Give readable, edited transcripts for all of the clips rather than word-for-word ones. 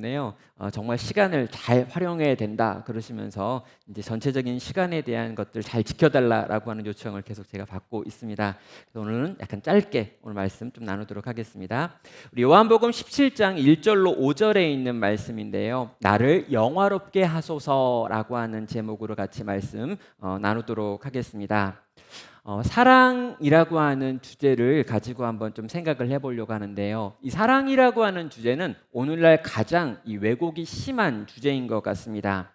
때문에요. 정말 시간을 잘 활용해야 된다 그러시면서 이제 전체적인 시간에 대한 것들 잘 지켜달라라고 하는 요청을 계속 제가 받고 있습니다. 그래서 오늘은 약간 짧게 오늘 말씀 좀 나누도록 하겠습니다. 우리 요한복음 17장 1절로 5절에 있는 말씀인데요. 나를 영화롭게 하소서라고 하는 제목으로 같이 말씀 나누도록 하겠습니다. 사랑이라고 하는 주제를 가지고 한번 좀 생각을 해보려고 하는데요. 이 사랑이라고 하는 주제는 오늘날 가장 이 왜곡이 심한 주제인 것 같습니다.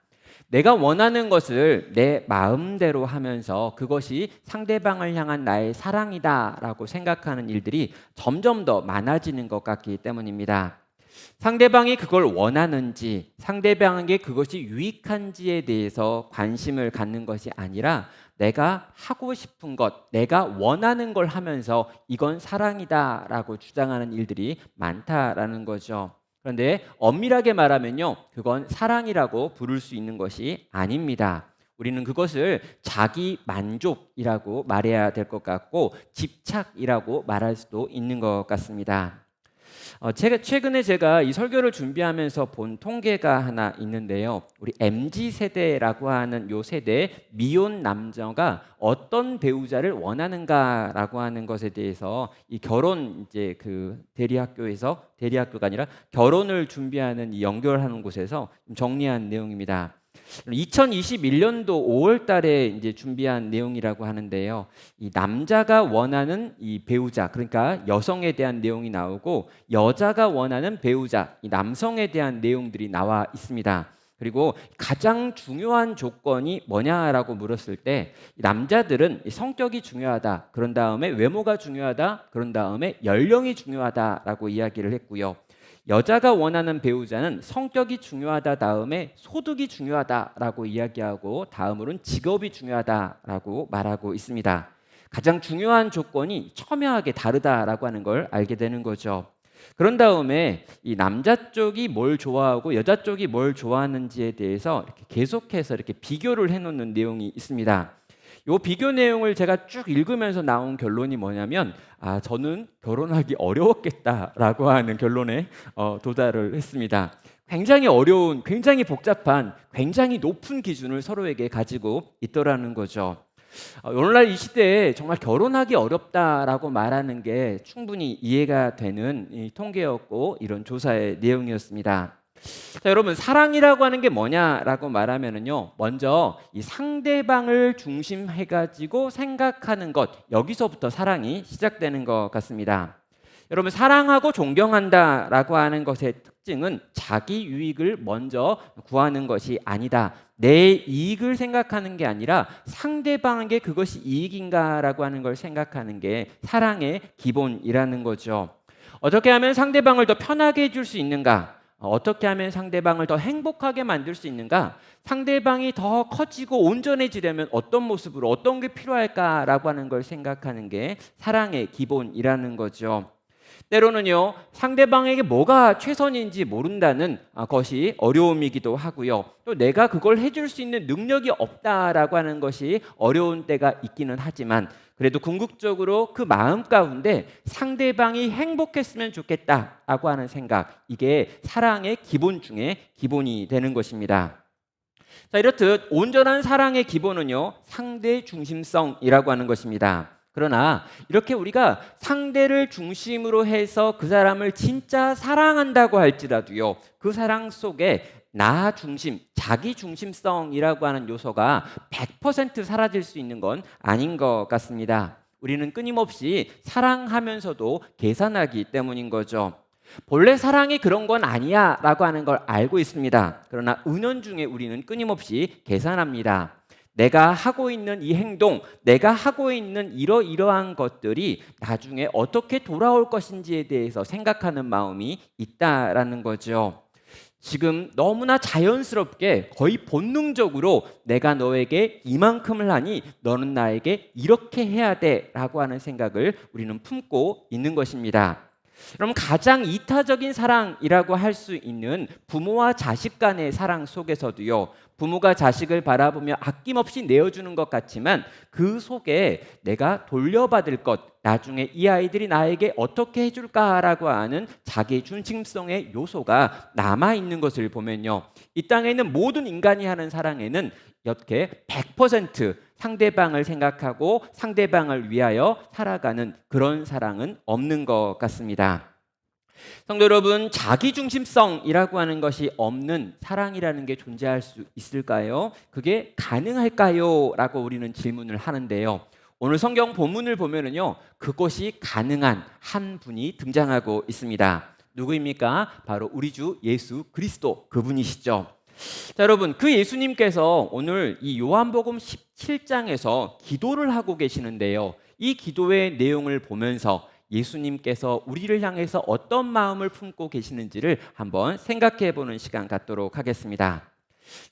내가 원하는 것을 내 마음대로 하면서 그것이 상대방을 향한 나의 사랑이다라고 생각하는 일들이 점점 더 많아지는 것 같기 때문입니다. 상대방이 그걸 원하는지, 상대방에게 그것이 유익한지에 대해서 관심을 갖는 것이 아니라 내가 하고 싶은 것, 내가 원하는 걸 하면서 이건 사랑이다라고 주장하는 일들이 많다라는 거죠. 그런데 엄밀하게 말하면요, 그건 사랑이라고 부를 수 있는 것이 아닙니다. 우리는 그것을 자기 만족이라고 말해야 될 것 같고 집착이라고 말할 수도 있는 것 같습니다. 최근에 제가 이 설교를 준비하면서 본 통계가 하나 있는데요. 우리 MZ 세대라고 하는 요 세대 미혼 남녀가 어떤 배우자를 원하는가라고 하는 것에 대해서 이 결혼 이제 그 대리학교가 아니라 결혼을 준비하는 이 연결하는 곳에서 좀 정리한 내용입니다. 2021년도 5월 달에 이제 준비한 내용이라고 하는데요. 이 남자가 원하는 이 배우자, 그러니까 여성에 대한 내용이 나오고 여자가 원하는 배우자, 이 남성에 대한 내용들이 나와 있습니다. 그리고 가장 중요한 조건이 뭐냐라고 물었을 때 남자들은 성격이 중요하다. 그런 다음에 외모가 중요하다. 그런 다음에 연령이 중요하다라고 이야기를 했고요. 여자가 원하는 배우자는 성격이 중요하다 다음에 소득이 중요하다라고 이야기하고 다음으로는 직업이 중요하다라고 말하고 있습니다. 가장 중요한 조건이 첨예하게 다르다라고 하는 걸 알게 되는 거죠. 그런 다음에 이 남자 쪽이 뭘 좋아하고 여자 쪽이 뭘 좋아하는지에 대해서 이렇게 계속해서 이렇게 비교를 해놓는 내용이 있습니다. 이 비교 내용을 제가 쭉 읽으면서 나온 결론이 뭐냐면 저는 결혼하기 어려웠겠다라고 하는 결론에 도달을 했습니다. 굉장히 어려운, 굉장히 복잡한, 굉장히 높은 기준을 서로에게 가지고 있더라는 거죠. 오늘날 이 시대에 정말 결혼하기 어렵다라고 말하는 게 충분히 이해가 되는 이 통계였고 이런 조사의 내용이었습니다. 자, 여러분 사랑이라고 하는 게 뭐냐라고 말하면은요, 먼저 이 상대방을 중심해 가지고 생각하는 것, 여기서부터 사랑이 시작되는 것 같습니다. 여러분 사랑하고 존경한다라고 하는 것의 특징은 자기 유익을 먼저 구하는 것이 아니다. 내 이익을 생각하는 게 아니라 상대방에게 그것이 이익인가라고 하는 걸 생각하는 게 사랑의 기본이라는 거죠. 어떻게 하면 상대방을 더 편하게 해줄 수 있는가? 어떻게 하면 상대방을 더 행복하게 만들 수 있는가? 상대방이 더 커지고 온전해지려면 어떤 모습으로 어떤 게 필요할까라고 하는 걸 생각하는 게 사랑의 기본이라는 거죠. 때로는요, 상대방에게 뭐가 최선인지 모른다는 것이 어려움이기도 하고요. 또 내가 그걸 해줄 수 있는 능력이 없다라고 하는 것이 어려운 때가 있기는 하지만 그래도 궁극적으로 그 마음 가운데 상대방이 행복했으면 좋겠다라고 하는 생각, 이게 사랑의 기본 중에 기본이 되는 것입니다. 자, 이렇듯 온전한 사랑의 기본은요, 상대 중심성이라고 하는 것입니다. 그러나 이렇게 우리가 상대를 중심으로 해서 그 사람을 진짜 사랑한다고 할지라도요, 그 사랑 속에 나 중심, 자기 중심성이라고 하는 요소가 100% 사라질 수 있는 건 아닌 것 같습니다. 우리는 끊임없이 사랑하면서도 계산하기 때문인 거죠. 본래 사랑이 그런 건 아니야 라고 하는 걸 알고 있습니다. 그러나 은연중에 우리는 끊임없이 계산합니다. 내가 하고 있는 이 행동, 내가 하고 있는 이러이러한 것들이 나중에 어떻게 돌아올 것인지에 대해서 생각하는 마음이 있다라는 거죠. 지금 너무나 자연스럽게 거의 본능적으로 내가 너에게 이만큼을 하니 너는 나에게 이렇게 해야 돼 라고 하는 생각을 우리는 품고 있는 것입니다. 그럼 가장 이타적인 사랑이라고 할 수 있는 부모와 자식 간의 사랑 속에서도요, 부모가 자식을 바라보며 아낌없이 내어주는 것 같지만 그 속에 내가 돌려받을 것, 나중에 이 아이들이 나에게 어떻게 해줄까라고 하는 자기 중심성의 요소가 남아있는 것을 보면요, 이 땅에 있는 모든 인간이 하는 사랑에는 이렇게 100% 상대방을 생각하고 상대방을 위하여 살아가는 그런 사랑은 없는 것 같습니다. 성도 여러분, 자기중심성이라고 하는 것이 없는 사랑이라는 게 존재할 수 있을까요? 그게 가능할까요? 라고 우리는 질문을 하는데요. 오늘 성경 본문을 보면은요, 그것이 가능한 한 분이 등장하고 있습니다. 누구입니까? 바로 우리 주 예수 그리스도, 그분이시죠. 자, 여러분, 그 예수님께서 오늘 이 요한복음 17장에서 기도를 하고 계시는데요, 이 기도의 내용을 보면서 예수님께서 우리를 향해서 어떤 마음을 품고 계시는지를 한번 생각해 보는 시간 갖도록 하겠습니다.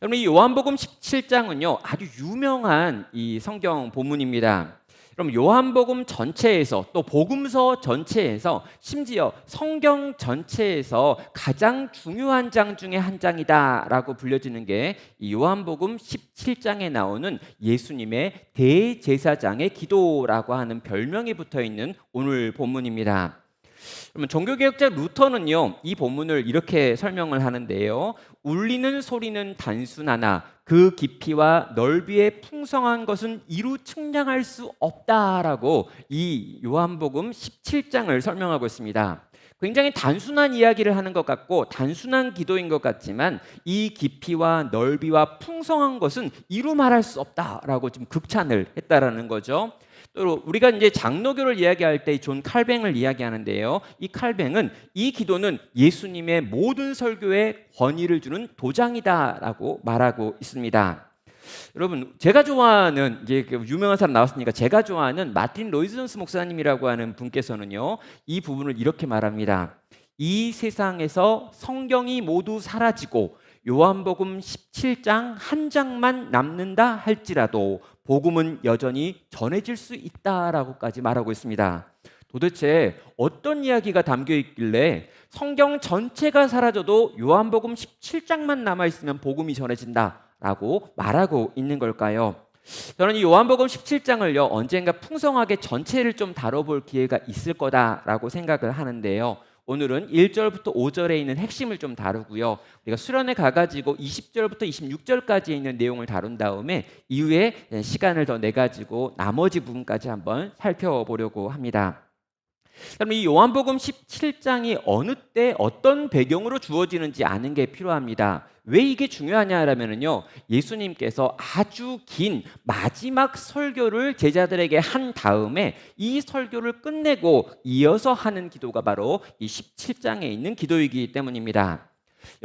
여러분, 이 요한복음 17장은요, 아주 유명한 이 성경 본문입니다. 그럼 요한복음 전체에서, 또 복음서 전체에서, 심지어 성경 전체에서 가장 중요한 장 중에 한 장이다라고 불려지는 게 이 요한복음 17장에 나오는 예수님의 대제사장의 기도라고 하는 별명이 붙어 있는 오늘 본문입니다. 그러면 종교개혁자 루터는요, 이 본문을 이렇게 설명을 하는데요, 울리는 소리는 단순하나 그 깊이와 넓이의 풍성한 것은 이루 측량할 수 없다라고 이 요한복음 17장을 설명하고 있습니다. 굉장히 단순한 이야기를 하는 것 같고 단순한 기도인 것 같지만 이 깊이와 넓이와 풍성한 것은 이루 말할 수 없다라고 지금 극찬을 했다라는 거죠. 또 우리가 이제 장로교를 이야기할 때 존 칼뱅을 이야기하는데요, 이 칼뱅은 이 기도는 예수님의 모든 설교에 권위를 주는 도장이다라고 말하고 있습니다. 여러분, 제가 좋아하는, 이제 유명한 사람 나왔으니까 제가 좋아하는 마틴 로이드 존스 목사님이라고 하는 분께서는요, 이 부분을 이렇게 말합니다. 이 세상에서 성경이 모두 사라지고 요한복음 17장 한 장만 남는다 할지라도 복음은 여전히 전해질 수 있다라고까지 말하고 있습니다. 도대체 어떤 이야기가 담겨 있길래 성경 전체가 사라져도 요한복음 17장만 남아있으면 복음이 전해진다라고 말하고 있는 걸까요? 저는 이 요한복음 17장을요, 언젠가 풍성하게 전체를 좀 다뤄볼 기회가 있을 거다라고 생각을 하는데요, 오늘은 1절부터 5절에 있는 핵심을 좀 다루고요, 우리가 수련회 가가지고 20절부터 26절까지 있는 내용을 다룬 다음에 이후에 시간을 더 내가지고 나머지 부분까지 한번 살펴보려고 합니다. 그럼 이 요한복음 17장이 어느 때 어떤 배경으로 주어지는지 아는 게 필요합니다. 왜 이게 중요하냐라면요, 예수님께서 아주 긴 마지막 설교를 제자들에게 한 다음에 이 설교를 끝내고 이어서 하는 기도가 바로 이 17장에 있는 기도이기 때문입니다.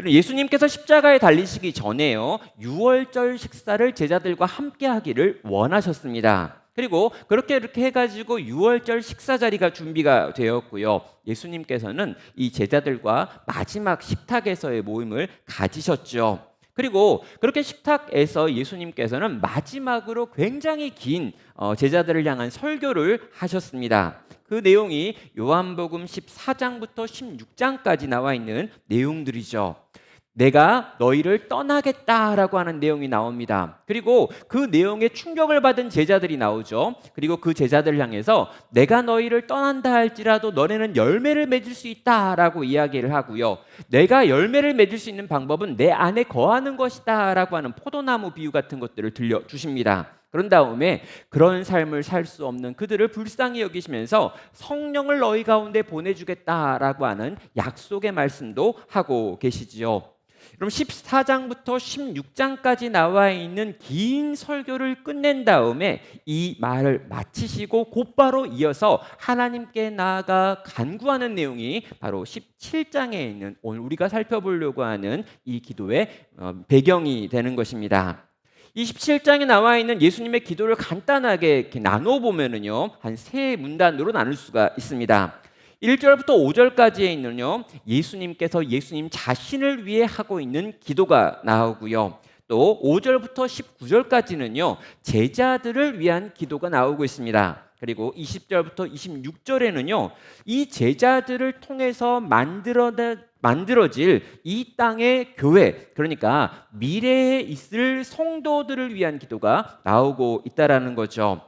예수님께서 십자가에 달리시기 전에요, 유월절 식사를 제자들과 함께 하기를 원하셨습니다. 그리고 그렇게 해가지고 유월절 식사 자리가 준비가 되었고요, 예수님께서는 이 제자들과 마지막 식탁에서의 모임을 가지셨죠. 그리고 그렇게 식탁에서 예수님께서는 마지막으로 굉장히 긴 제자들을 향한 설교를 하셨습니다. 그 내용이 요한복음 14장부터 16장까지 나와 있는 내용들이죠. 내가 너희를 떠나겠다라고 하는 내용이 나옵니다. 그리고 그 내용에 충격을 받은 제자들이 나오죠. 그리고 그 제자들을 향해서 내가 너희를 떠난다 할지라도 너네는 열매를 맺을 수 있다라고 이야기를 하고요, 내가 열매를 맺을 수 있는 방법은 내 안에 거하는 것이다라고 하는 포도나무 비유 같은 것들을 들려주십니다. 그런 다음에 그런 삶을 살 수 없는 그들을 불쌍히 여기시면서 성령을 너희 가운데 보내주겠다라고 하는 약속의 말씀도 하고 계시지요. 그럼 14장부터 16장까지 나와 있는 긴 설교를 끝낸 다음에 이 말을 마치시고 곧바로 이어서 하나님께 나아가 간구하는 내용이 바로 17장에 있는 오늘 우리가 살펴보려고 하는 이 기도의 배경이 되는 것입니다. 이 17장에 나와 있는 예수님의 기도를 간단하게 이렇게 나눠 보면은요, 한 세 문단으로 나눌 수가 있습니다. 1절부터 5절까지에 있는요, 예수님께서 예수님 자신을 위해 하고 있는 기도가 나오고요, 또 5절부터 19절까지는요 제자들을 위한 기도가 나오고 있습니다. 그리고 20절부터 26절에는요. 이 제자들을 통해서 만들어질 이 땅의 교회, 그러니까 미래에 있을 성도들을 위한 기도가 나오고 있다라는 거죠.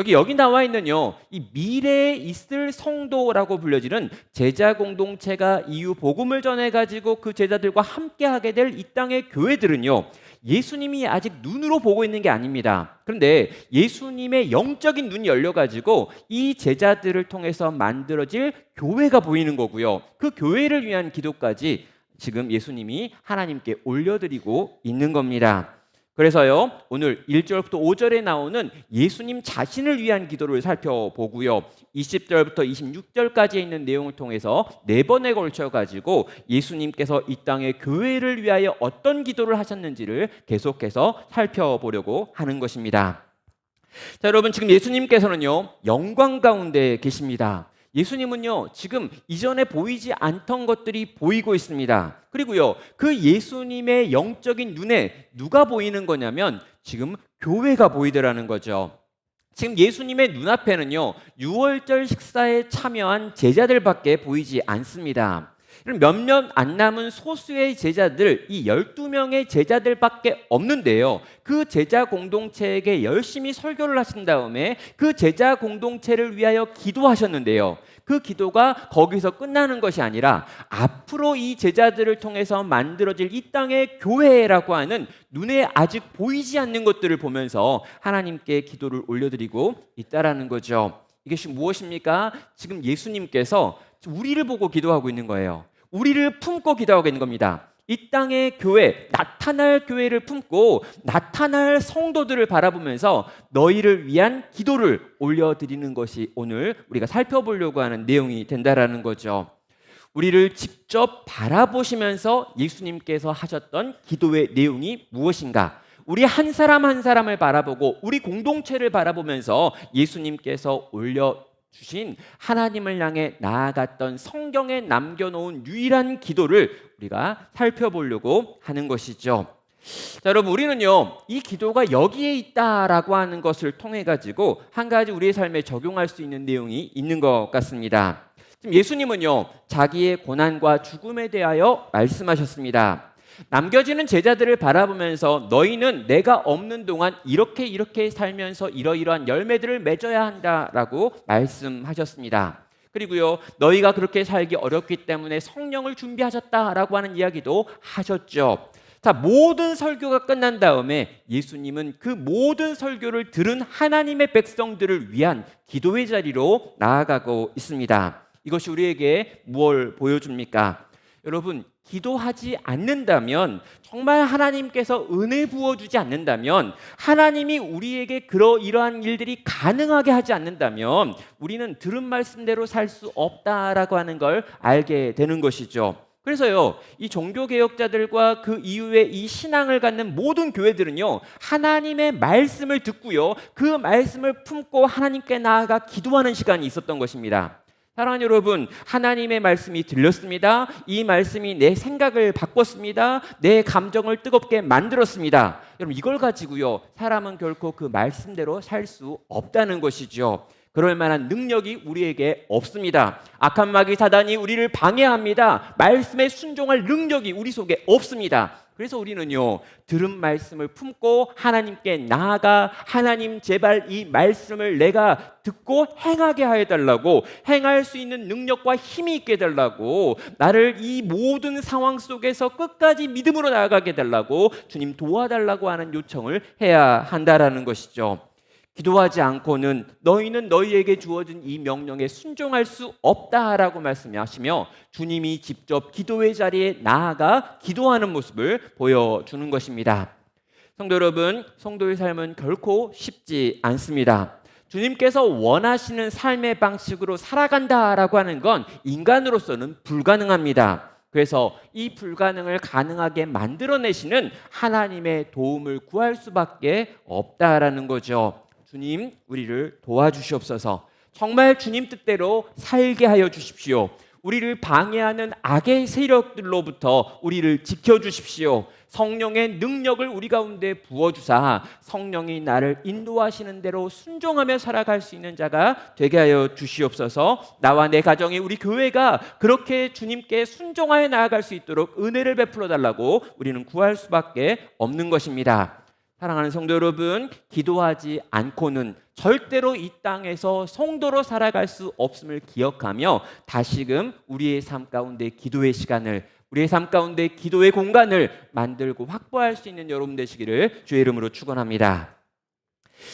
여기 나와 있는요, 이 미래에 있을 성도라고 불려지는 제자 공동체가 이후 복음을 전해가지고 그 제자들과 함께하게 될 이 땅의 교회들은요, 예수님이 아직 눈으로 보고 있는 게 아닙니다. 그런데 예수님의 영적인 눈이 열려가지고 이 제자들을 통해서 만들어질 교회가 보이는 거고요. 그 교회를 위한 기도까지 지금 예수님이 하나님께 올려드리고 있는 겁니다. 그래서요, 오늘 1절부터 5절에 나오는 예수님 자신을 위한 기도를 살펴보고요, 20절부터 26절까지 있는 내용을 통해서 4번에 걸쳐 가지고 예수님께서 이 땅의 교회를 위하여 어떤 기도를 하셨는지를 계속해서 살펴보려고 하는 것입니다. 자, 여러분, 지금 예수님께서는요, 영광 가운데 계십니다. 예수님은요, 지금 이전에 보이지 않던 것들이 보이고 있습니다. 그리고요, 그 예수님의 영적인 눈에 누가 보이는 거냐면 지금 교회가 보이더라는 거죠. 지금 예수님의 눈앞에는요, 유월절 식사에 참여한 제자들밖에 보이지 않습니다. 몇몇 안 남은 소수의 제자들, 이 12명의 제자들밖에 없는데요, 그 제자 공동체에게 열심히 설교를 하신 다음에 그 제자 공동체를 위하여 기도하셨는데요, 그 기도가 거기서 끝나는 것이 아니라 앞으로 이 제자들을 통해서 만들어질 이 땅의 교회라고 하는 눈에 아직 보이지 않는 것들을 보면서 하나님께 기도를 올려드리고 있다라는 거죠. 이것이 무엇입니까? 지금 예수님께서 우리를 보고 기도하고 있는 거예요. 우리를 품고 기도하고 있는 겁니다. 이 땅의 교회, 나타날 교회를 품고 나타날 성도들을 바라보면서 너희를 위한 기도를 올려드리는 것이 오늘 우리가 살펴보려고 하는 내용이 된다라는 거죠. 우리를 직접 바라보시면서 예수님께서 하셨던 기도의 내용이 무엇인가? 우리 한 사람 한 사람을 바라보고 우리 공동체를 바라보면서 예수님께서 올려주신 하나님을 향해 나아갔던 성경에 남겨놓은 유일한 기도를 우리가 살펴보려고 하는 것이죠. 자, 여러분, 우리는요, 이 기도가 여기에 있다라고 하는 것을 통해 가지고 한 가지 우리의 삶에 적용할 수 있는 내용이 있는 것 같습니다. 지금 예수님은요, 자기의 고난과 죽음에 대하여 말씀하셨습니다. 남겨지는 제자들을 바라보면서 너희는 내가 없는 동안 이렇게 살면서 이러이러한 열매들을 맺어야 한다라고 말씀하셨습니다. 그리고요, 너희가 그렇게 살기 어렵기 때문에 성령을 준비하셨다라고 하는 이야기도 하셨죠. 자, 모든 설교가 끝난 다음에 예수님은 그 모든 설교를 들은 하나님의 백성들을 위한 기도의 자리로 나아가고 있습니다. 이것이 우리에게 무엇을 보여줍니까? 여러분, 기도하지 않는다면, 정말 하나님께서 은혜 부어주지 않는다면, 하나님이 우리에게 이러한 일들이 가능하게 하지 않는다면 우리는 들은 말씀대로 살 수 없다라고 하는 걸 알게 되는 것이죠. 그래서요, 이 종교개혁자들과 그 이후에 이 신앙을 갖는 모든 교회들은요, 하나님의 말씀을 듣고요, 그 말씀을 품고 하나님께 나아가 기도하는 시간이 있었던 것입니다. 사랑하는 여러분, 하나님의 말씀이 들렸습니다. 이 말씀이 내 생각을 바꿨습니다. 내 감정을 뜨겁게 만들었습니다. 여러분, 이걸 가지고요, 사람은 결코 그 말씀대로 살 수 없다는 것이죠. 그럴 만한 능력이 우리에게 없습니다. 악한 마귀 사단이 우리를 방해합니다. 말씀에 순종할 능력이 우리 속에 없습니다. 그래서 우리는요, 들은 말씀을 품고 하나님께 나아가 하나님, 제발 이 말씀을 내가 듣고 행하게 해달라고, 행할 수 있는 능력과 힘이 있게 해달라고, 나를 이 모든 상황 속에서 끝까지 믿음으로 나아가게 해달라고, 주님 도와달라고 하는 요청을 해야 한다라는 것이죠. 기도하지 않고는 너희는 너희에게 주어진 이 명령에 순종할 수 없다라고 말씀하시며 주님이 직접 기도의 자리에 나아가 기도하는 모습을 보여주는 것입니다. 성도 여러분, 성도의 삶은 결코 쉽지 않습니다. 주님께서 원하시는 삶의 방식으로 살아간다라고 하는 건 인간으로서는 불가능합니다. 그래서 이 불가능을 가능하게 만들어내시는 하나님의 도움을 구할 수밖에 없다라는 거죠. 주님, 우리를 도와주시옵소서. 정말 주님 뜻대로 살게 하여 주십시오. 우리를 방해하는 악의 세력들로부터 우리를 지켜주십시오. 성령의 능력을 우리 가운데 부어주사 성령이 나를 인도하시는 대로 순종하며 살아갈 수 있는 자가 되게 하여 주시옵소서. 나와 내 가정이, 우리 교회가 그렇게 주님께 순종하여 나아갈 수 있도록 은혜를 베풀어 달라고 우리는 구할 수밖에 없는 것입니다. 사랑하는 성도 여러분, 기도하지 않고는 절대로 이 땅에서 성도로 살아갈 수 없음을 기억하며 다시금 우리의 삶 가운데 기도의 시간을, 우리의 삶 가운데 기도의 공간을 만들고 확보할 수 있는 여러분 되시기를 주의 이름으로 축원합니다.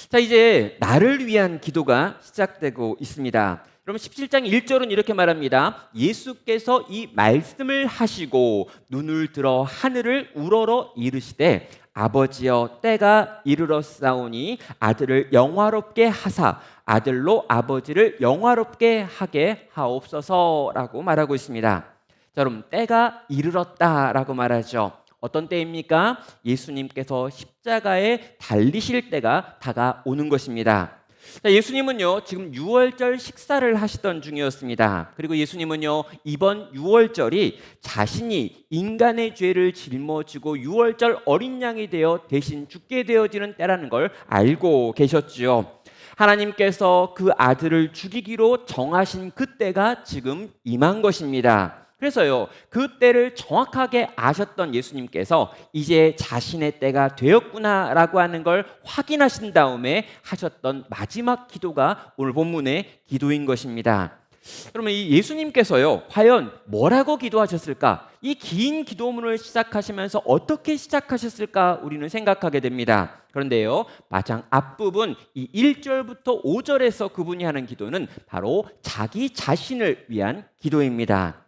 자, 이제 나를 위한 기도가 시작되고 있습니다. 그럼 17장 1절은 이렇게 말합니다. 예수께서 이 말씀을 하시고 눈을 들어 하늘을 우러러 이르시되 아버지여 때가 이르렀사오니 아들을 영화롭게 하사 아들로 아버지를 영화롭게 하게 하옵소서라고 말하고 있습니다. 자, 여러분, 때가 이르렀다라고 말하죠. 어떤 때입니까? 예수님께서 십자가에 달리실 때가 다가오는 것입니다. 자, 예수님은요 지금 유월절 식사를 하시던 중이었습니다. 그리고 예수님은요 이번 유월절이 자신이 인간의 죄를 짊어지고 유월절 어린 양이 되어 대신 죽게 되어지는 때라는 걸 알고 계셨지요. 하나님께서 그 아들을 죽이기로 정하신 그 때가 지금 임한 것입니다. 그래서요 그 때를 정확하게 아셨던 예수님께서 이제 자신의 때가 되었구나라고 하는 걸 확인하신 다음에 하셨던 마지막 기도가 오늘 본문의 기도인 것입니다. 그러면 이 예수님께서요 과연 뭐라고 기도하셨을까? 이 긴 기도문을 시작하시면서 어떻게 시작하셨을까 우리는 생각하게 됩니다. 그런데요 마장 앞부분 이 1절부터 5절에서 그분이 하는 기도는 바로 자기 자신을 위한 기도입니다.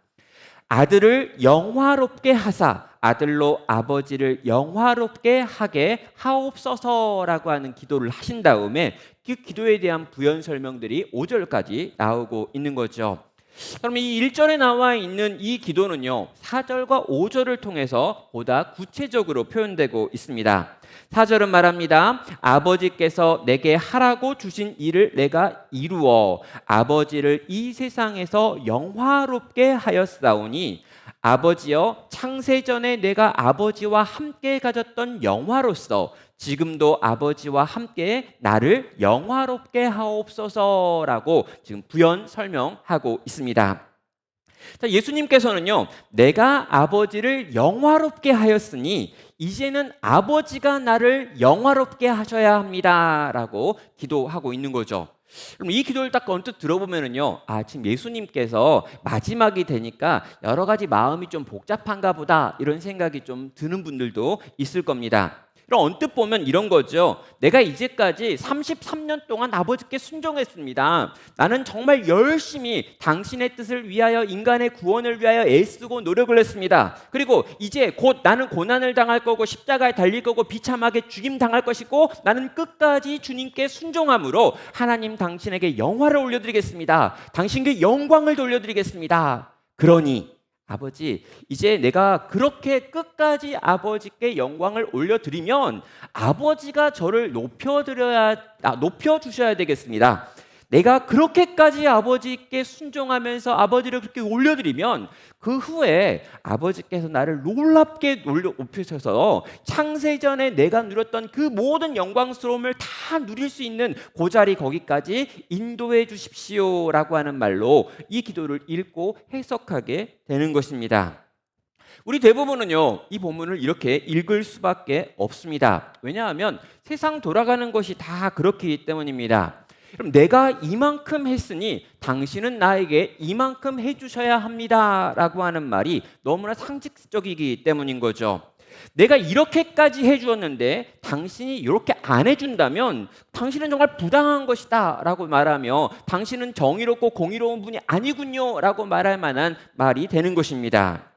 아들을 영화롭게 하사 아들로 아버지를 영화롭게 하게 하옵소서라고 하는 기도를 하신 다음에 그 기도에 대한 부연 설명들이 5절까지 나오고 있는 거죠. 그럼 이 1절에 나와 있는 이 기도는요 4절과 5절을 통해서 보다 구체적으로 표현되고 있습니다. 4절은 말합니다. 아버지께서 내게 하라고 주신 일을 내가 이루어 아버지를 이 세상에서 영화롭게 하였사오니 아버지여 창세전에 내가 아버지와 함께 가졌던 영화로서 지금도 아버지와 함께 나를 영화롭게 하옵소서라고 지금 부연 설명하고 있습니다. 자, 예수님께서는요 내가 아버지를 영화롭게 하였으니 이제는 아버지가 나를 영화롭게 하셔야 합니다라고 기도하고 있는 거죠. 그럼 이 기도를 딱 언뜻 들어보면은요, 지금 예수님께서 마지막이 되니까 여러 가지 마음이 좀 복잡한가 보다 이런 생각이 좀 드는 분들도 있을 겁니다. 그럼 언뜻 보면 이런 거죠. 내가 이제까지 33년 동안 아버지께 순종했습니다. 나는 정말 열심히 당신의 뜻을 위하여 인간의 구원을 위하여 애쓰고 노력을 했습니다. 그리고 이제 곧 나는 고난을 당할 거고 십자가에 달릴 거고 비참하게 죽임 당할 것이고 나는 끝까지 주님께 순종함으로 하나님 당신에게 영화를 올려드리겠습니다. 당신께 영광을 돌려드리겠습니다. 그러니 아버지, 이제 내가 그렇게 끝까지 아버지께 영광을 올려드리면 아버지가 저를 높여주셔야 되겠습니다. 내가 그렇게까지 아버지께 순종하면서 아버지를 그렇게 올려드리면 그 후에 아버지께서 나를 놀랍게 높이셔서 창세전에 내가 누렸던 그 모든 영광스러움을 다 누릴 수 있는 그 자리 거기까지 인도해 주십시오라고 하는 말로 이 기도를 읽고 해석하게 되는 것입니다. 우리 대부분은요 이 본문을 이렇게 읽을 수밖에 없습니다. 왜냐하면 세상 돌아가는 것이 다 그렇기 때문입니다. 그럼 내가 이만큼 했으니 당신은 나에게 이만큼 해주셔야 합니다라고 하는 말이 너무나 상식적이기 때문인 거죠. 내가 이렇게까지 해주었는데 당신이 이렇게 안 해준다면 당신은 정말 부당한 것이다 라고 말하며 당신은 정의롭고 공의로운 분이 아니군요 라고 말할 만한 말이 되는 것입니다.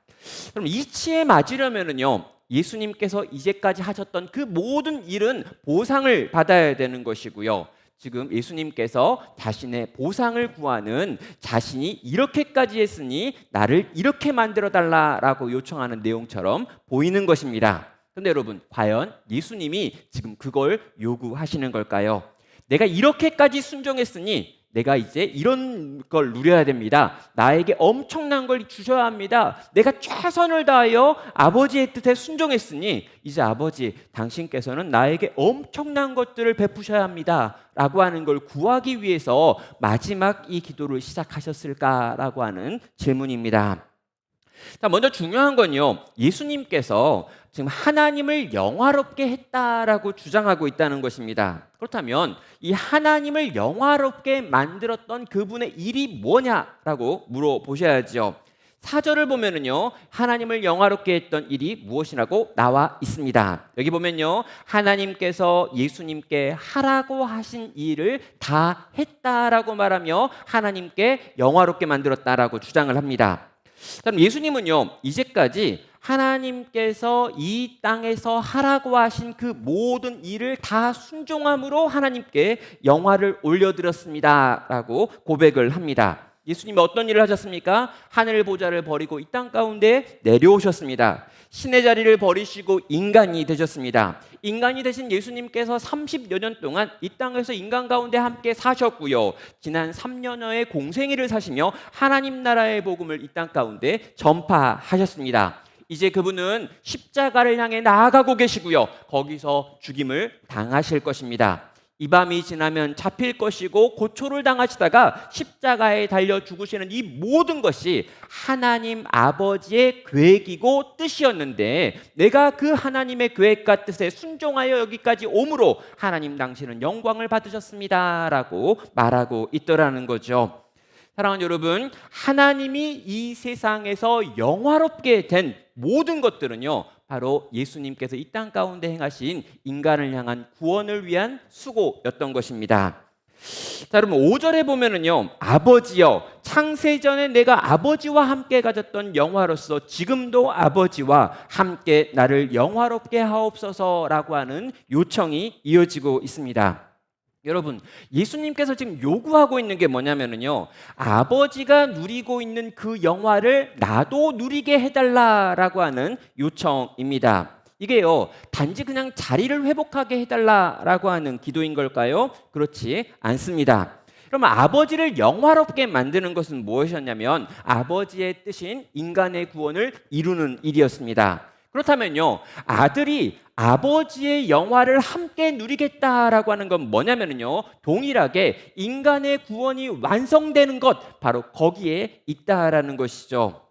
그럼 이치에 맞으려면요 예수님께서 이제까지 하셨던 그 모든 일은 보상을 받아야 되는 것이고요. 지금 예수님께서 자신의 보상을 구하는 자신이 이렇게까지 했으니 나를 이렇게 만들어 달라라고 요청하는 내용처럼 보이는 것입니다. 그런데 여러분, 과연 예수님이 지금 그걸 요구하시는 걸까요? 내가 이렇게까지 순종했으니 내가 이제 이런 걸 누려야 됩니다. 나에게 엄청난 걸 주셔야 합니다. 내가 최선을 다하여 아버지의 뜻에 순종했으니 이제 아버지 당신께서는 나에게 엄청난 것들을 베푸셔야 합니다. 라고 하는 걸 구하기 위해서 마지막 이 기도를 시작하셨을까라고 하는 질문입니다. 자, 먼저 중요한 건요, 예수님께서 지금 하나님을 영화롭게 했다라고 주장하고 있다는 것입니다. 그렇다면 이 하나님을 영화롭게 만들었던 그분의 일이 뭐냐라고 물어보셔야죠. 4절을 보면은요, 하나님을 영화롭게 했던 일이 무엇이라고 나와 있습니다. 여기 보면요, 하나님께서 예수님께 하라고 하신 일을 다 했다라고 말하며 하나님께 영화롭게 만들었다라고 주장을 합니다. 그럼 예수님은요, 이제까지 하나님께서 이 땅에서 하라고 하신 그 모든 일을 다 순종함으로 하나님께 영화를 올려드렸습니다라고 고백을 합니다. 예수님이 어떤 일을 하셨습니까? 하늘 보좌를 버리고 이 땅 가운데 내려오셨습니다. 신의 자리를 버리시고 인간이 되셨습니다. 인간이 되신 예수님께서 30여 년 동안 이 땅에서 인간 가운데 함께 사셨고요. 지난 3년여의 공생애를 사시며 하나님 나라의 복음을 이 땅 가운데 전파하셨습니다. 이제 그분은 십자가를 향해 나아가고 계시고요. 거기서 죽임을 당하실 것입니다. 이 밤이 지나면 잡힐 것이고 고초를 당하시다가 십자가에 달려 죽으시는 이 모든 것이 하나님 아버지의 계획이고 뜻이었는데 내가 그 하나님의 계획과 뜻에 순종하여 여기까지 오므로 하나님 당신은 영광을 받으셨습니다 라고 말하고 있더라는 거죠. 사랑하는 여러분, 하나님이 이 세상에서 영화롭게 된 모든 것들은요, 바로 예수님께서 이 땅 가운데 행하신 인간을 향한 구원을 위한 수고였던 것입니다. 자, 여러분 5절에 보면은요, 아버지여 창세전에 내가 아버지와 함께 가졌던 영화로서 지금도 아버지와 함께 나를 영화롭게 하옵소서라고 하는 요청이 이어지고 있습니다. 여러분, 예수님께서 지금 요구하고 있는 게 뭐냐면요, 아버지가 누리고 있는 그 영화를 나도 누리게 해달라라고 하는 요청입니다. 이게요, 단지 그냥 자리를 회복하게 해달라라고 하는 기도인 걸까요? 그렇지 않습니다. 그러면 아버지를 영화롭게 만드는 것은 무엇이었냐면 아버지의 뜻인 인간의 구원을 이루는 일이었습니다. 그렇다면요, 아들이 아버지의 영화를 함께 누리겠다라고 하는 건 뭐냐면요, 동일하게 인간의 구원이 완성되는 것, 바로 거기에 있다라는 것이죠.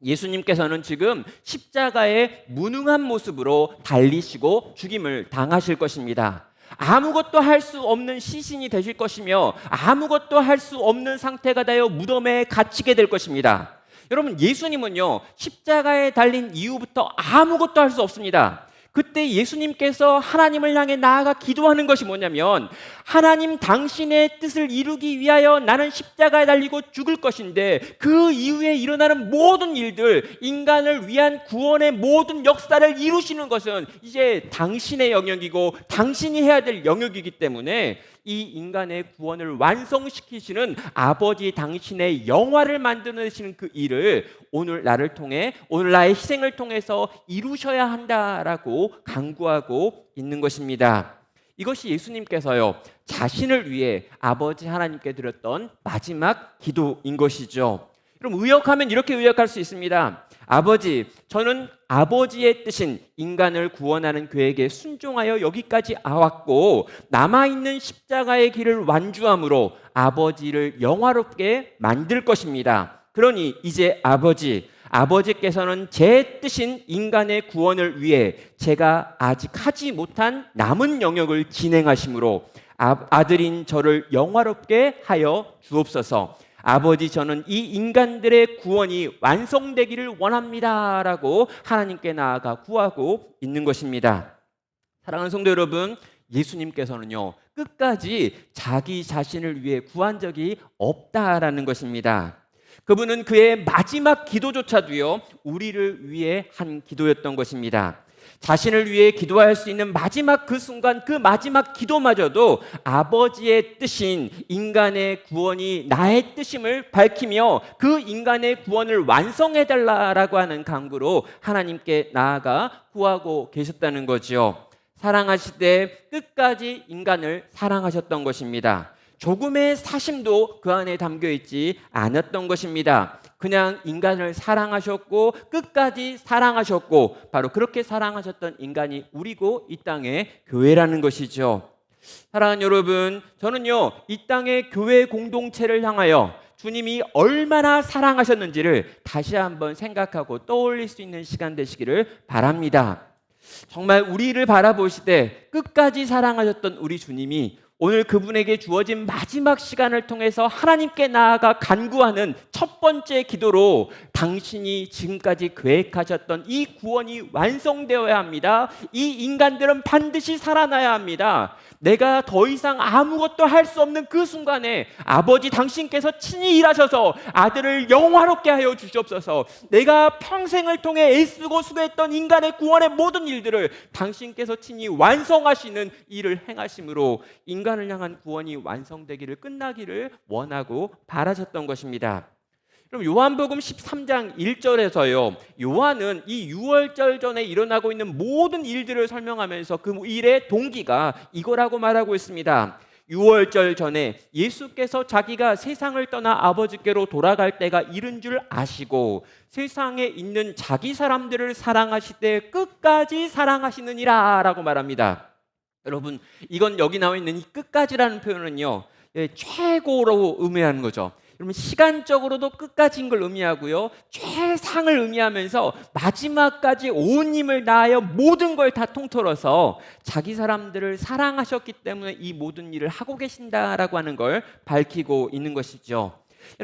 예수님께서는 지금 십자가의 무능한 모습으로 달리시고 죽임을 당하실 것입니다. 아무것도 할 수 없는 시신이 되실 것이며 아무것도 할 수 없는 상태가 되어 무덤에 갇히게 될 것입니다. 여러분, 예수님은요, 십자가에 달린 이후부터 아무것도 할 수 없습니다. 그때 예수님께서 하나님을 향해 나아가 기도하는 것이 뭐냐면, 하나님 당신의 뜻을 이루기 위하여 나는 십자가에 달리고 죽을 것인데 그 이후에 일어나는 모든 일들, 인간을 위한 구원의 모든 역사를 이루시는 것은 이제 당신의 영역이고 당신이 해야 될 영역이기 때문에 이 인간의 구원을 완성시키시는 아버지 당신의 영화를 만들어내시는 그 일을 오늘 나를 통해, 오늘 나의 희생을 통해서 이루셔야 한다라고 강구하고 있는 것입니다. 이것이 예수님께서요, 자신을 위해 아버지 하나님께 드렸던 마지막 기도인 것이죠. 그럼 의역하면 이렇게 의역할 수 있습니다. 아버지, 저는 아버지의 뜻인 인간을 구원하는 계획에 순종하여 여기까지 왔고 남아있는 십자가의 길을 완주함으로 아버지를 영화롭게 만들 것입니다. 그러니 이제 아버지께서는 제 뜻인 인간의 구원을 위해 제가 아직 하지 못한 남은 영역을 진행하심으로 아들인 저를 영화롭게 하여 주옵소서. 아버지, 저는 이 인간들의 구원이 완성되기를 원합니다라고 하나님께 나아가 구하고 있는 것입니다. 사랑하는 성도 여러분, 예수님께서는요, 끝까지 자기 자신을 위해 구한 적이 없다라는 것입니다. 그분은 그의 마지막 기도조차도요, 우리를 위해 한 기도였던 것입니다. 자신을 위해 기도할 수 있는 마지막 그 순간, 그 마지막 기도마저도 아버지의 뜻인 인간의 구원이 나의 뜻임을 밝히며 그 인간의 구원을 완성해달라고 하는 간구로 하나님께 나아가 구하고 계셨다는 거죠. 사랑하실 때 끝까지 인간을 사랑하셨던 것입니다. 조금의 사심도 그 안에 담겨 있지 않았던 것입니다. 그냥 인간을 사랑하셨고 끝까지 사랑하셨고 바로 그렇게 사랑하셨던 인간이 우리고 이 땅의 교회라는 것이죠. 사랑하는 여러분, 저는요 이 땅의 교회 공동체를 향하여 주님이 얼마나 사랑하셨는지를 다시 한번 생각하고 떠올릴 수 있는 시간 되시기를 바랍니다. 정말 우리를 바라보시되 끝까지 사랑하셨던 우리 주님이 오늘 그분에게 주어진 마지막 시간을 통해서 하나님께 나아가 간구하는 첫 번째 기도로 당신이 지금까지 계획하셨던 이 구원이 완성되어야 합니다. 이 인간들은 반드시 살아나야 합니다. 내가 더 이상 아무것도 할 수 없는 그 순간에 아버지 당신께서 친히 일하셔서 아들을 영화롭게 하여 주시옵소서. 내가 평생을 통해 애쓰고 수고했던 인간의 구원의 모든 일들을 당신께서 친히 완성하시는 일을 행하심으로 인간을 향한 구원이 완성되기를 끝나기를 원하고 바라셨던 것입니다. 그럼 요한복음 13장 1절에서요 요한은 이 유월절 전에 일어나고 있는 모든 일들을 설명하면서 그 일의 동기가 이거라고 말하고 있습니다. 유월절 전에 예수께서 자기가 세상을 떠나 아버지께로 돌아갈 때가 이른 줄 아시고 세상에 있는 자기 사람들을 사랑하시되 끝까지 사랑하시느니라 라고 말합니다. 여러분, 이건 여기 나와 있는 이 끝까지라는 표현은요 최고로 의미하는 거죠. 여러분, 시간적으로도 끝까지인 걸 의미하고요 최상을 의미하면서 마지막까지 온 힘을 다하여 모든 걸 다 통틀어서 자기 사람들을 사랑하셨기 때문에 이 모든 일을 하고 계신다라고 하는 걸 밝히고 있는 것이죠.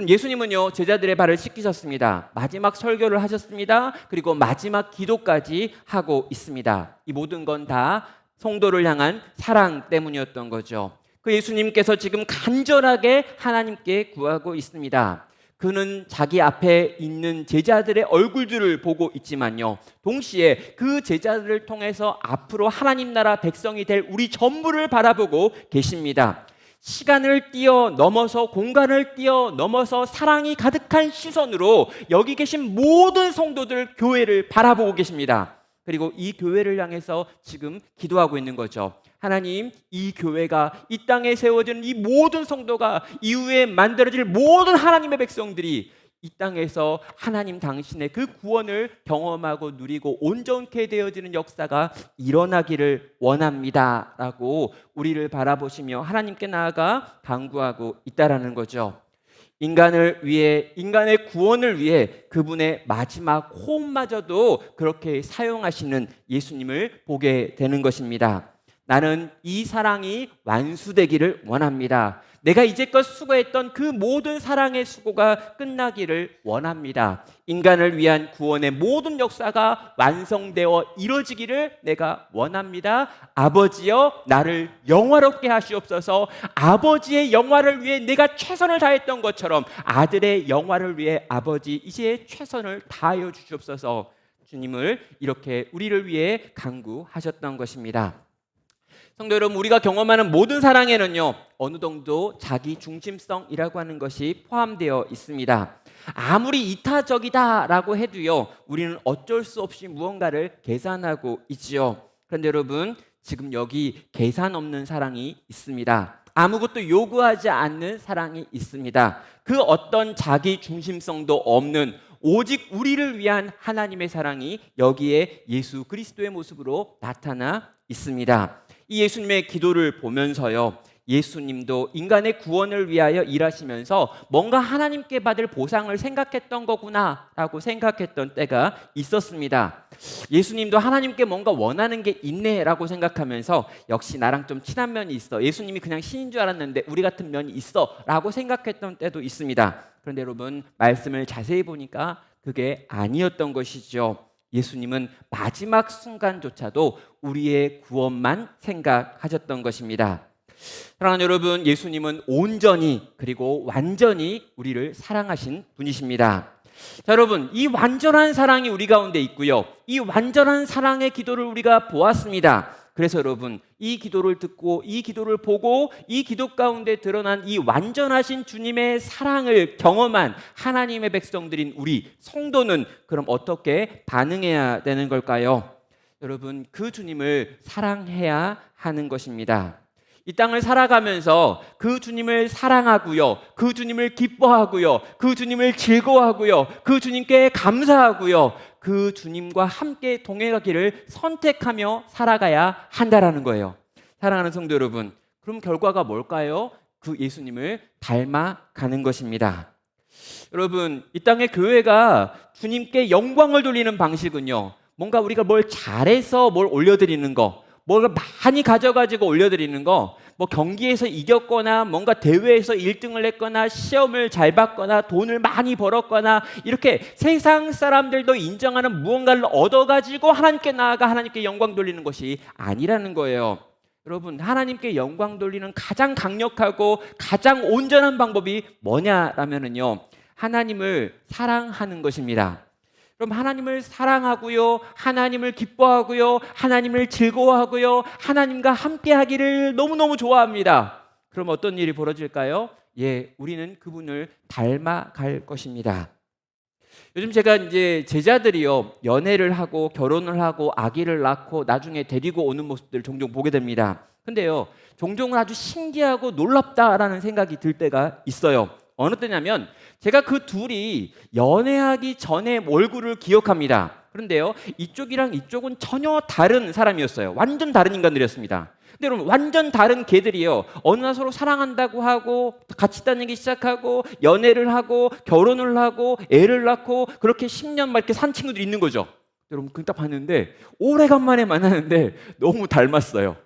예수님은요 제자들의 발을 씻기셨습니다. 마지막 설교를 하셨습니다. 그리고 마지막 기도까지 하고 있습니다. 이 모든 건 다 성도를 향한 사랑 때문이었던 거죠. 그 예수님께서 지금 간절하게 하나님께 구하고 있습니다. 그는 자기 앞에 있는 제자들의 얼굴들을 보고 있지만요 동시에 그 제자들을 통해서 앞으로 하나님 나라 백성이 될 우리 전부를 바라보고 계십니다. 시간을 뛰어넘어서 공간을 뛰어넘어서 사랑이 가득한 시선으로 여기 계신 모든 성도들 교회를 바라보고 계십니다. 그리고 이 교회를 향해서 지금 기도하고 있는 거죠. 하나님, 이 교회가 이 땅에 세워진 이 모든 성도가 이후에 만들어질 모든 하나님의 백성들이 이 땅에서 하나님 당신의 그 구원을 경험하고 누리고 온전케 되어지는 역사가 일어나기를 원합니다 라고 우리를 바라보시며 하나님께 나아가 간구하고 있다라는 거죠. 인간을 위해, 인간의 구원을 위해 그분의 마지막 호흡마저도 그렇게 사용하시는 예수님을 보게 되는 것입니다. 나는 이 사랑이 완수되기를 원합니다. 내가 이제껏 수고했던 그 모든 사랑의 수고가 끝나기를 원합니다. 인간을 위한 구원의 모든 역사가 완성되어 이루어지기를 내가 원합니다. 아버지여, 나를 영화롭게 하시옵소서. 아버지의 영화를 위해 내가 최선을 다했던 것처럼 아들의 영화를 위해 아버지 이제 최선을 다하여 주시옵소서. 주님을 이렇게 우리를 위해 간구하셨던 것입니다. 성도 여러분, 우리가 경험하는 모든 사랑에는요 어느 정도 자기 중심성이라고 하는 것이 포함되어 있습니다. 아무리 이타적이다라고 해도요 우리는 어쩔 수 없이 무언가를 계산하고 있지요. 그런데 여러분, 지금 여기 계산 없는 사랑이 있습니다. 아무것도 요구하지 않는 사랑이 있습니다. 그 어떤 자기 중심성도 없는 오직 우리를 위한 하나님의 사랑이 여기에 예수 그리스도의 모습으로 나타나 있습니다. 이 예수님의 기도를 보면서요 예수님도 인간의 구원을 위하여 일하시면서 뭔가 하나님께 받을 보상을 생각했던 거구나 라고 생각했던 때가 있었습니다. 예수님도 하나님께 뭔가 원하는 게 있네 라고 생각하면서 역시 나랑 좀 친한 면이 있어, 예수님이 그냥 신인 줄 알았는데 우리 같은 면이 있어 라고 생각했던 때도 있습니다. 그런데 여러분, 말씀을 자세히 보니까 그게 아니었던 것이죠. 예수님은 마지막 순간조차도 우리의 구원만 생각하셨던 것입니다. 사랑하는 여러분, 예수님은 온전히 그리고 완전히 우리를 사랑하신 분이십니다. 자, 여러분, 이 완전한 사랑이 우리 가운데 있고요 이 완전한 사랑의 기도를 우리가 보았습니다. 그래서 여러분, 이 기도를 듣고 이 기도를 보고 이 기도 가운데 드러난 이 완전하신 주님의 사랑을 경험한 하나님의 백성들인 우리 성도는 그럼 어떻게 반응해야 되는 걸까요? 여러분, 그 주님을 사랑해야 하는 것입니다. 이 땅을 살아가면서 그 주님을 사랑하고요, 그 주님을 기뻐하고요, 그 주님을 즐거워하고요, 그 주님께 감사하고요, 그 주님과 함께 동행하기를 선택하며 살아가야 한다라는 거예요. 사랑하는 성도 여러분, 그럼 결과가 뭘까요? 그 예수님을 닮아가는 것입니다. 여러분, 이 땅의 교회가 주님께 영광을 돌리는 방식은요, 뭔가 우리가 뭘 잘해서 뭘 올려드리는 거, 뭘 많이 가져가지고 올려드리는 거, 뭐 경기에서 이겼거나 뭔가 대회에서 1등을 했거나 시험을 잘 봤거나 돈을 많이 벌었거나 이렇게 세상 사람들도 인정하는 무언가를 얻어가지고 하나님께 나아가 하나님께 영광 돌리는 것이 아니라는 거예요. 여러분, 하나님께 영광 돌리는 가장 강력하고 가장 온전한 방법이 뭐냐라면은요, 하나님을 사랑하는 것입니다. 그럼 하나님을 사랑하고요, 하나님을 기뻐하고요, 하나님을 즐거워하고요, 하나님과 함께하기를 너무너무 좋아합니다. 그럼 어떤 일이 벌어질까요? 우리는 그분을 닮아갈 것입니다. 요즘 제가 이제 제자들이요, 연애를 하고 결혼을 하고 아기를 낳고 나중에 데리고 오는 모습들을 종종 보게 됩니다. 근데요, 종종은 아주 신기하고 놀랍다라는 생각이 들 때가 있어요. 어느 때냐면 제가 그 둘이 연애하기 전에 얼굴을 기억합니다. 그런데요, 이쪽이랑 이쪽은 전혀 다른 사람이었어요. 완전 다른 인간들이었습니다. 근데 여러분, 완전 다른 개들이요, 어느 날 서로 사랑한다고 하고 같이 다니기 시작하고 연애를 하고 결혼을 하고 애를 낳고 그렇게 10년 막 이렇게 산 친구들이 있는 거죠. 여러분, 그 딱 봤는데 오래간만에 만나는데 너무 닮았어요.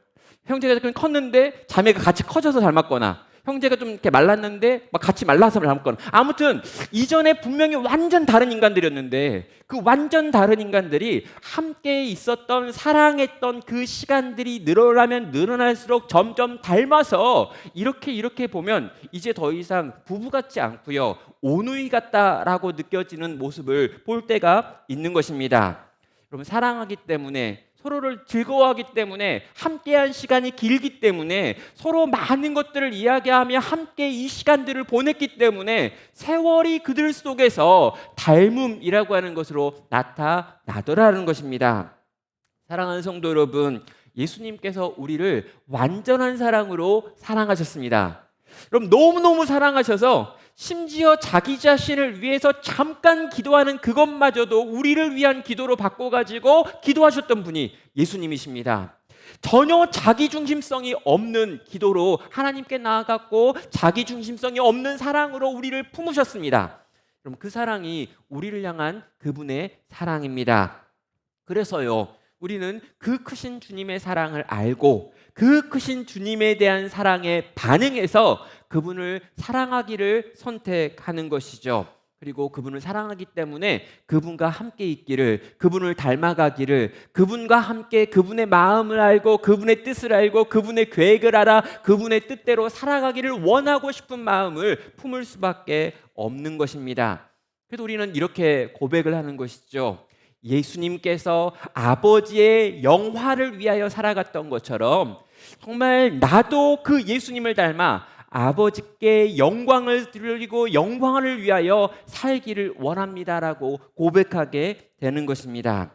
형제가 좀 컸는데 자매가 같이 커져서 닮았거나, 형제가 좀 이렇게 말랐는데 막 같이 말라서 닮았거나, 아무튼 이전에 분명히 완전 다른 인간들이었는데 그 완전 다른 인간들이 함께 있었던 사랑했던 그 시간들이 늘어나면 늘어날수록 점점 닮아서 이렇게 보면 이제 더 이상 부부 같지 않고요, 오누이 같다라고 느껴지는 모습을 볼 때가 있는 것입니다. 여러분, 사랑하기 때문에, 서로를 즐거워하기 때문에, 함께한 시간이 길기 때문에, 서로 많은 것들을 이야기하며 함께 이 시간들을 보냈기 때문에 세월이 그들 속에서 닮음이라고 하는 것으로 나타나더라는 것입니다. 사랑하는 성도 여러분, 예수님께서 우리를 완전한 사랑으로 사랑하셨습니다. 그럼 너무너무 사랑하셔서 심지어 자기 자신을 위해서 잠깐 기도하는 그것마저도 우리를 위한 기도로 바꿔가지고 기도하셨던 분이 예수님이십니다. 전혀 자기중심성이 없는 기도로 하나님께 나아갔고 자기중심성이 없는 사랑으로 우리를 품으셨습니다. 그럼 그 사랑이 우리를 향한 그분의 사랑입니다. 그래서요, 우리는 그 크신 주님의 사랑을 알고 그 크신 주님에 대한 사랑에 반응해서 그분을 사랑하기를 선택하는 것이죠. 그리고 그분을 사랑하기 때문에 그분과 함께 있기를, 그분을 닮아가기를, 그분과 함께 그분의 마음을 알고 그분의 뜻을 알고 그분의 계획을 알아 그분의 뜻대로 살아가기를 원하고 싶은 마음을 품을 수밖에 없는 것입니다. 그래서 우리는 이렇게 고백을 하는 것이죠. 예수님께서 아버지의 영화를 위하여 살아갔던 것처럼 정말 나도 그 예수님을 닮아 아버지께 영광을 드리고 영광을 위하여 살기를 원합니다라고 고백하게 되는 것입니다.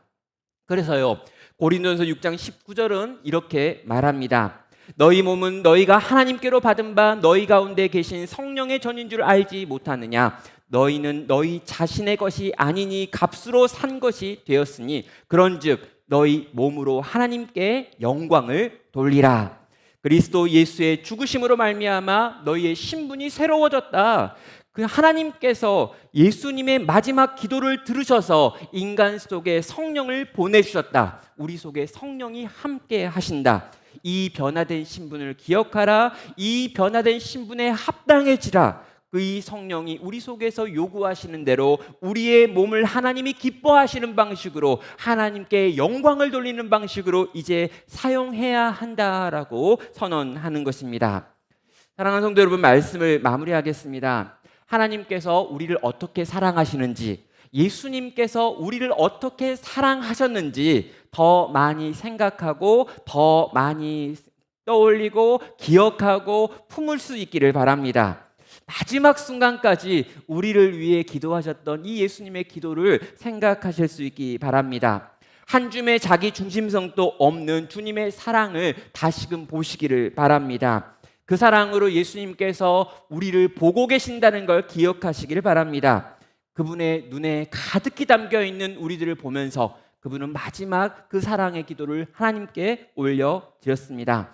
그래서요, 고린도전서 6장 19절은 이렇게 말합니다. 너희 몸은 너희가 하나님께로 받은 바 너희 가운데 계신 성령의 전인 줄 알지 못하느냐. 너희는 너희 자신의 것이 아니니 값으로 산 것이 되었으니 그런즉 너희 몸으로 하나님께 영광을 돌리라. 그리스도 예수의 죽으심으로 말미암아 너희의 신분이 새로워졌다. 그 하나님께서 예수님의 마지막 기도를 들으셔서 인간 속에 성령을 보내주셨다. 우리 속에 성령이 함께 하신다. 이 변화된 신분을 기억하라. 이 변화된 신분에 합당해지라. 그 성령이 우리 속에서 요구하시는 대로 우리의 몸을 하나님이 기뻐하시는 방식으로 하나님께 영광을 돌리는 방식으로 이제 사용해야 한다라고 선언하는 것입니다. 사랑하는 성도 여러분, 말씀을 마무리하겠습니다. 하나님께서 우리를 어떻게 사랑하시는지, 예수님께서 우리를 어떻게 사랑하셨는지 더 많이 생각하고 더 많이 떠올리고 기억하고 품을 수 있기를 바랍니다. 마지막 순간까지 우리를 위해 기도하셨던 이 예수님의 기도를 생각하실 수 있기 바랍니다. 한 줌의 자기 중심성도 없는 주님의 사랑을 다시금 보시기를 바랍니다. 그 사랑으로 예수님께서 우리를 보고 계신다는 걸 기억하시기를 바랍니다. 그분의 눈에 가득히 담겨 있는 우리들을 보면서 그분은 마지막 그 사랑의 기도를 하나님께 올려드렸습니다.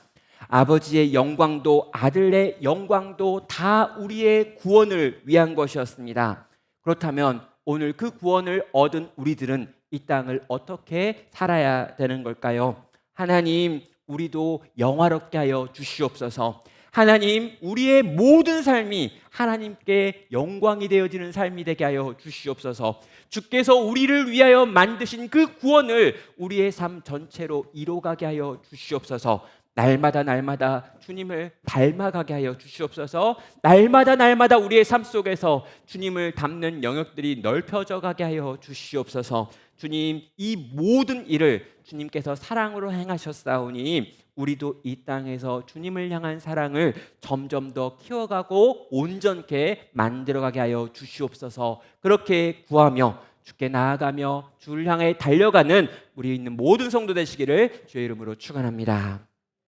아버지의 영광도 아들의 영광도 다 우리의 구원을 위한 것이었습니다. 그렇다면 오늘 그 구원을 얻은 우리들은 이 땅을 어떻게 살아야 되는 걸까요? 하나님, 우리도 영화롭게 하여 주시옵소서. 하나님, 우리의 모든 삶이 하나님께 영광이 되어지는 삶이 되게 하여 주시옵소서. 주께서 우리를 위하여 만드신 그 구원을 우리의 삶 전체로 이뤄가게 하여 주시옵소서. 날마다 날마다 주님을 닮아가게 하여 주시옵소서. 날마다 날마다 우리의 삶 속에서 주님을 닮는 영역들이 넓혀져 가게 하여 주시옵소서. 주님, 이 모든 일을 주님께서 사랑으로 행하셨사오니 우리도 이 땅에서 주님을 향한 사랑을 점점 더 키워가고 온전케 만들어가게 하여 주시옵소서. 그렇게 구하며 주께 나아가며 주를 향해 달려가는 우리 있는 모든 성도 되시기를 주의 이름으로 축원합니다.